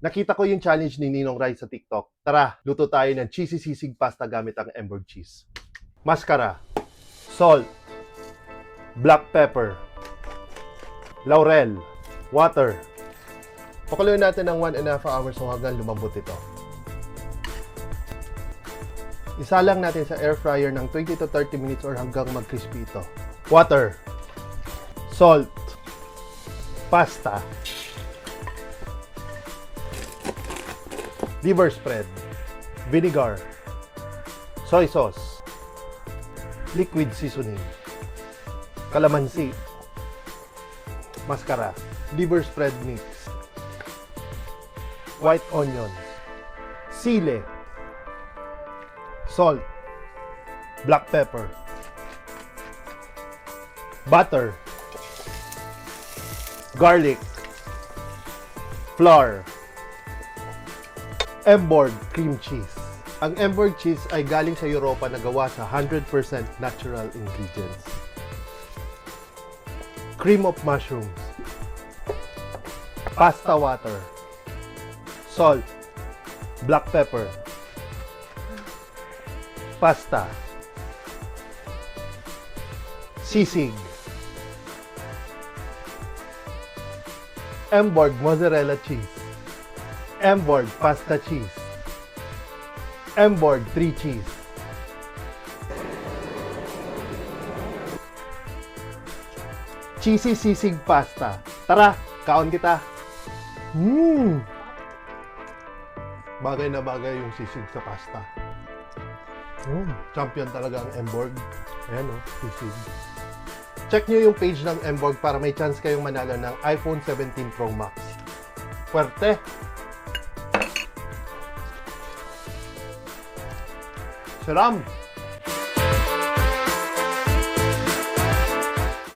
Nakita ko yung challenge ni Ninong Rai sa TikTok. Tara, luto tayo ng cheesy sisig pasta gamit ang Emborg cheese. Mascara, salt, black pepper, laurel, water. Pakuluin natin ng 1.5 hours hanggang lumambot ito. Isalang natin sa air fryer ng 20 to 30 minutes or hanggang mag-crispy ito. Water, salt, pasta, liver spread, vinegar, soy sauce, liquid seasoning, kalamansi, mascara, liver spread mix, white onion, sile, salt, black pepper, butter, garlic, flour, Emborg cream cheese. Ang Emborg cheese ay galing sa Europa na gawa sa 100% natural ingredients. Cream of mushrooms, pasta water, salt, black pepper, pasta, sisig, Emborg mozzarella cheese, Emborg pasta cheese, Emborg 3 cheese. Cheesy sisig pasta. Tara, kaon kita. Bagay na bagay yung sisig sa pasta. Champion talaga ang Emborg. Ayan o, sisig. Check nyo yung page ng Emborg para may chance kayong manalo ng iPhone 17 Pro Max. Fuerte! Salam!